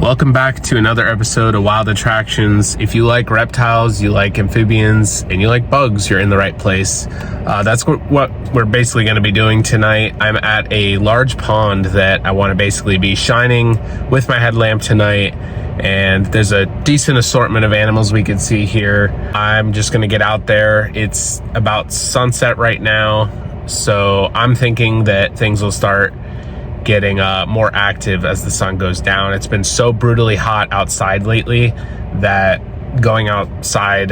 Welcome back to another episode of Wild Attractions. If you like reptiles, you like amphibians, and you like bugs, you're in the right place. That's what we're basically going to be doing tonight. I'm at a large pond that I want to basically be shining with my headlamp tonight, and there's a decent assortment of animals we can see here. I'm just going to get out there. It's about sunset right now, so I'm thinking that things will start getting more active as the sun goes down. It's been so brutally hot outside lately that going outside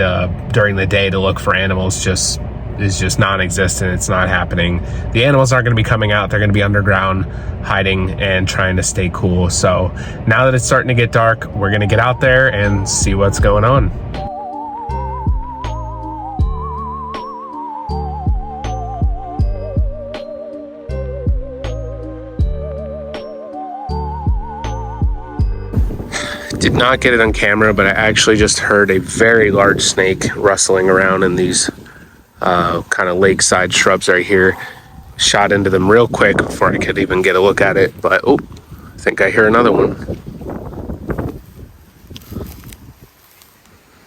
during the day to look for animals is just non-existent. It's not happening. The animals aren't going to be coming out. They're going to be underground, hiding and trying to stay cool. So now that it's starting to get dark, we're going to get out there and see what's going on. Did not get it on camera, but I actually just heard a very large snake rustling around in these kind of lakeside shrubs right here. Shot into them real quick before I could even get a look at it, but oh, I think I hear another one.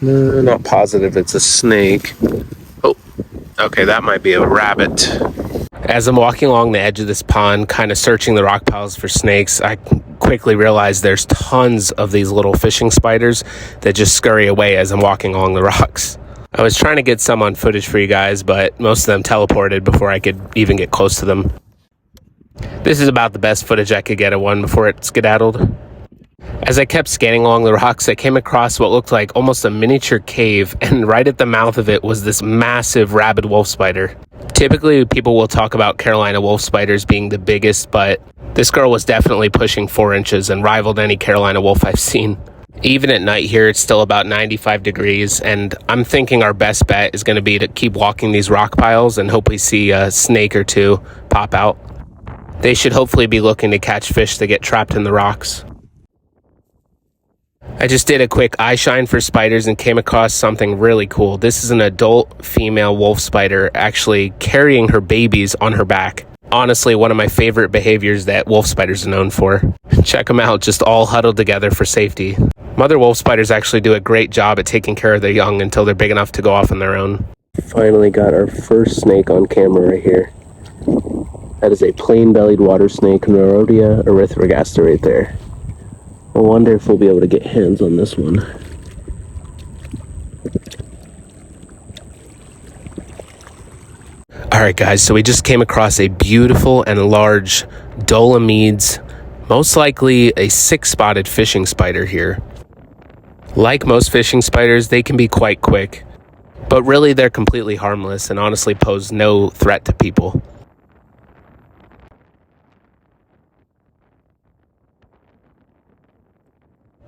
No, not positive it's a snake. Oh, okay, that might be a rabbit. As I'm walking along the edge of this pond, kind of searching the rock piles for snakes, I quickly realize there's tons of these little fishing spiders that just scurry away as I'm walking along the rocks. I was trying to get some on footage for you guys, but most of them teleported before I could even get close to them. This is about the best footage I could get of one before it skedaddled. As I kept scanning along the rocks, I came across what looked like almost a miniature cave, and right at the mouth of it was this massive rabid wolf spider. Typically, people will talk about Carolina wolf spiders being the biggest, but this girl was definitely pushing 4 inches and rivaled any Carolina wolf I've seen. Even at night here, it's still about 95 degrees, and I'm thinking our best bet is going to be to keep walking these rock piles and hope we see a snake or two pop out. They should hopefully be looking to catch fish that get trapped in the rocks. I just did a quick eye shine for spiders and came across something really cool. This is an adult female wolf spider actually carrying her babies on her back. Honestly, one of my favorite behaviors that wolf spiders are known for. Check them out, just all huddled together for safety. Mother wolf spiders actually do a great job at taking care of their young until they're big enough to go off on their own. Finally got our first snake on camera right here. That is a plain-bellied water snake, Neurodia erythrogaster right there. I wonder if we'll be able to get hands on this one. Alright guys, so we just came across a beautiful and large Dolomides, most likely a 6-spotted fishing spider here. Like most fishing spiders, they can be quite quick, but really they're completely harmless and honestly pose no threat to people.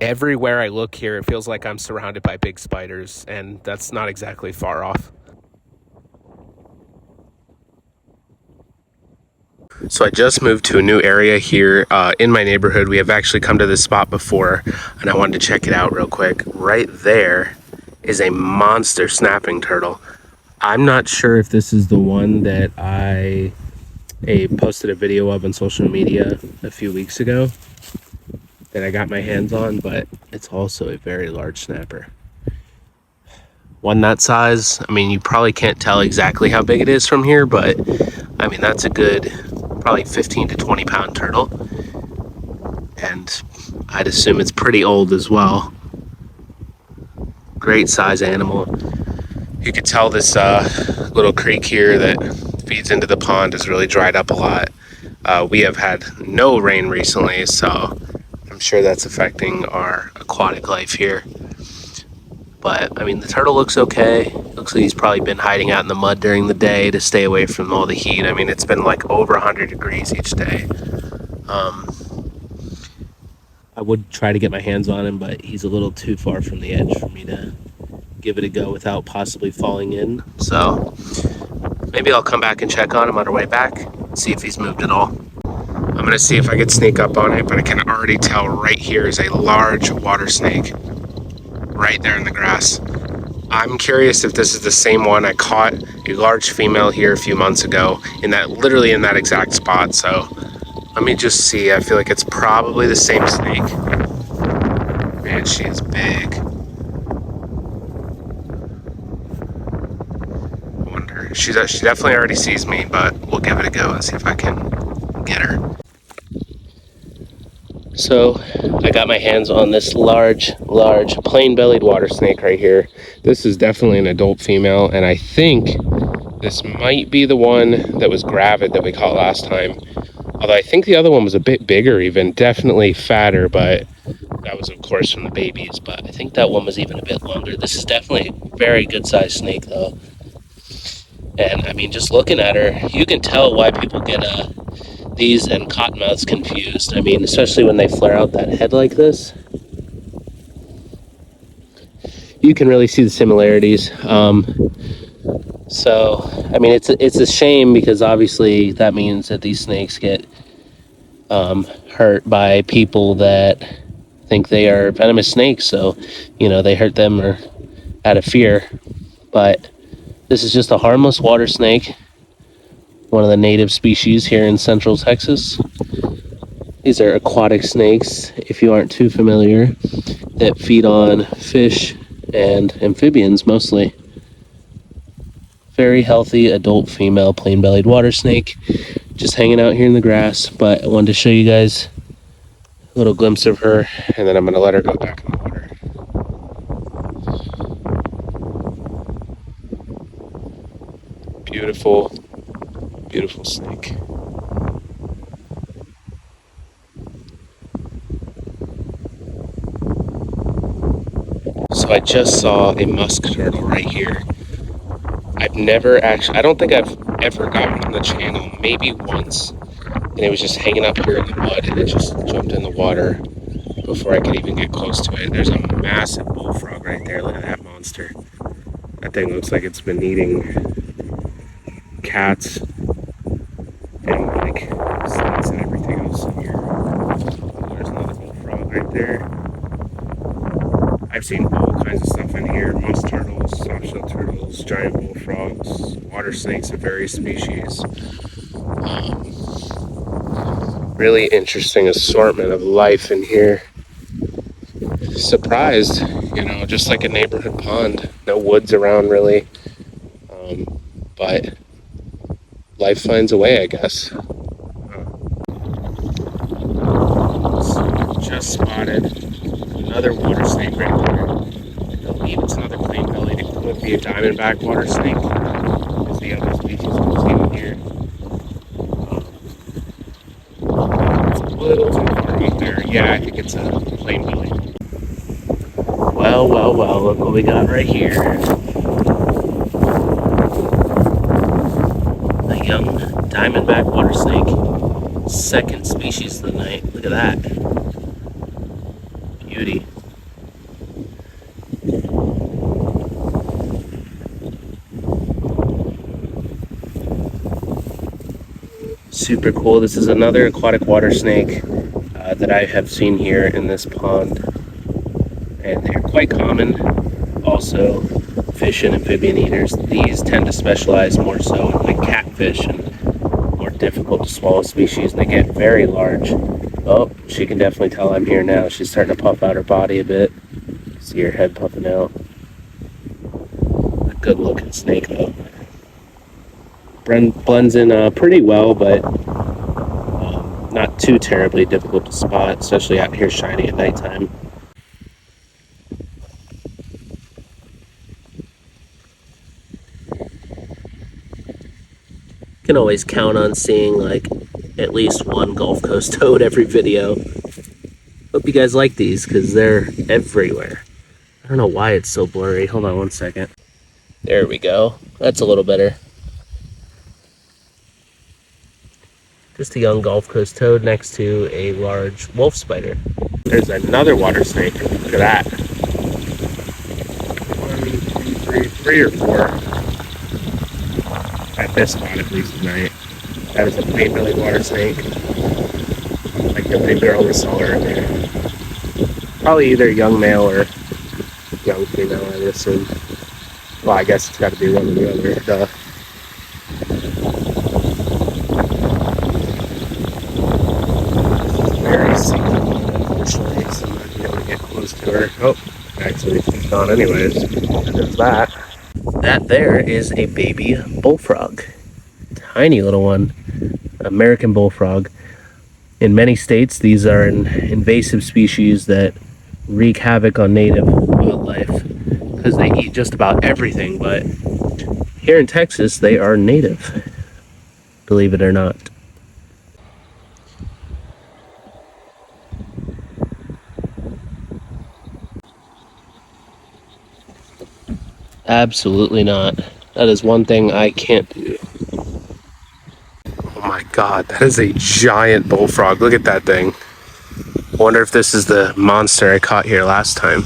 Everywhere I look here, it feels like I'm surrounded by big spiders, and that's not exactly far off. So I just moved to a new area here in my neighborhood. We have actually come to this spot before, and I wanted to check it out real quick. Right there is a monster snapping turtle. I'm not sure if this is the one that I posted a video of on social media a few weeks ago that I got my hands on, but it's also a very large snapper. One that size, I mean, you probably can't tell exactly how big it is from here, but I mean, that's a good probably 15 to 20 pound turtle, and I'd assume it's pretty old as well. Great size animal. You could tell this little creek here that feeds into the pond has really dried up a lot. We have had no rain recently, so I'm sure that's affecting our aquatic life here. But I mean, the turtle looks okay. Looks like he's probably been hiding out in the mud during the day to stay away from all the heat. I mean, it's been like over 100 degrees each day. I would try to get my hands on him, but he's a little too far from the edge for me to give it a go without possibly falling in. So maybe I'll come back and check on him on our way back, see if he's moved at all. I'm gonna see if I can sneak up on it, but I can already tell right here is a large water snake right there in the grass. I'm curious if this is the same one. I caught a large female here a few months ago literally in that exact spot. So let me just see. I feel like it's probably the same snake. and she is big. I wonder, she definitely already sees me, but we'll give it a go and see if I can get her. So I got my hands on this large plain-bellied water snake right here. This is definitely an adult female, and I think this might be the one that was gravid that we caught last time. Although I think the other one was a bit bigger even, definitely fatter, but that was of course from the babies. But I think that one was even a bit longer. This is definitely a very good sized snake though. And I mean, just looking at her, you can tell why people get these and cottonmouths confused. I mean, especially when they flare out that head like this. You can really see the similarities. So, I mean, it's a shame because obviously that means that these snakes get hurt by people that think they are venomous snakes. So, you know, they hurt them or out of fear. But this is just a harmless water snake, one of the native species here in central Texas. These are aquatic snakes, if you aren't too familiar, that feed on fish and amphibians mostly. Very healthy adult female plain-bellied water snake, just hanging out here in the grass. But I wanted to show you guys a little glimpse of her, and then I'm going to let her go back in the water. Beautiful, beautiful snake. So I just saw a musk turtle right here. I've never actually, I don't think I've ever got one on the channel, maybe once. And it was just hanging up here in the mud and it just jumped in the water before I could even get close to it. There's a massive bullfrog right there. Look at that monster. That thing looks like it's been eating cats and like snakes and everything else in here. There's another bullfrog right there. I've seen all kinds of stuff in here. Musk turtles, softshell turtles, giant bullfrogs, water snakes of various species. Really interesting assortment of life in here. Surprised, you know, just like a neighborhood pond. No woods around really. But life finds a way, I guess. Just spotted another water snake right here. I believe it's another plain-bellied. It could be a diamondback water snake. Is the other species I'm seeing here. It's a little too far up there. Yeah, I think it's a plain-bellied. Well, look what we got right here. A young diamondback water snake. Second species of the night. Look at that. Beauty. Super cool. This is another aquatic water snake that I have seen here in this pond. And they're quite common. Also, fish and amphibian eaters. These tend to specialize more so in like catfish and more difficult to swallow species. They get very large. Oh, she can definitely tell I'm here now. She's starting to puff out her body a bit. See her head puffing out. A good looking snake though. Blends in pretty well, but not too terribly difficult to spot, especially out here shining at nighttime. Can always count on seeing like at least one Gulf Coast toad every video. Hope you guys like these because they're everywhere. I don't know why it's so blurry. Hold on one second. There we go. That's a little better. Just a young Gulf Coast toad next to a large wolf spider. There's another water snake. Look at that. 1, 2, 3, 3 or 4. At this spot at least tonight. That is a plain-bellied water snake. Like nobody barely saw her in there. Probably either young male or young female, I would assume. Well, I guess it's got to be one or the other. Duh. Very secret, unfortunately, so I'm not going to get close to her. Oh, actually, she's gone anyways. There's that. That there is a baby bullfrog. Tiny little one. American bullfrog. In many states, these are an invasive species that wreak havoc on native wildlife because they eat just about everything, but here in Texas, they are native, believe it or not. Absolutely not. That is one thing I can't do. Oh my god, that is a giant bullfrog. Look at that thing. I wonder if this is the monster I caught here last time.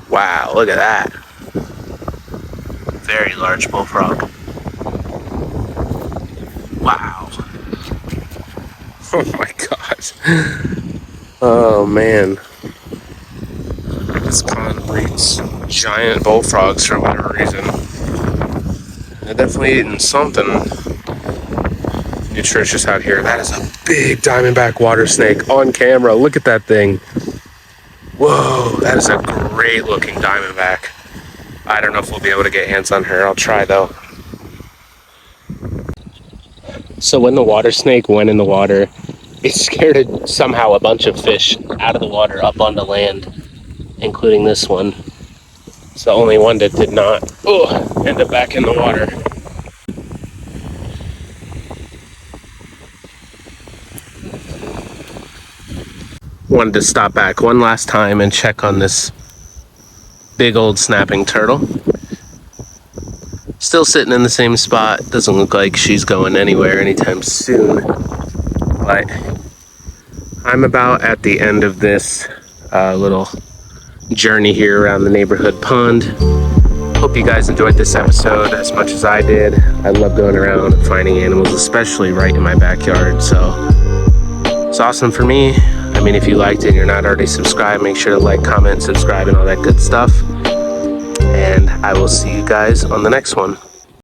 Wow, look at that. Very large bullfrog. Wow. Oh my gosh. Oh man. This pond breeds giant bullfrogs for whatever reason. They're definitely eating something nutritious out here. That is a big diamondback water snake on camera. Look at that thing. Whoa, that is a great looking diamondback. I don't know if we'll be able to get hands on her. I'll try though. So when the water snake went in the water, it scared somehow a bunch of fish out of the water up onto land, including this one. It's the only one that did not end up back in the water. Wanted to stop back one last time and check on this big old snapping turtle. Still sitting in the same spot. Doesn't look like she's going anywhere anytime soon. But I'm about at the end of this little journey here around the neighborhood pond. Hope you guys enjoyed this episode as much as I did. I love going around and finding animals, especially right in my backyard. So it's awesome for me. I mean, if you liked it and you're not already subscribed, make sure to like, comment, subscribe, and all that good stuff. And I will see you guys on the next one.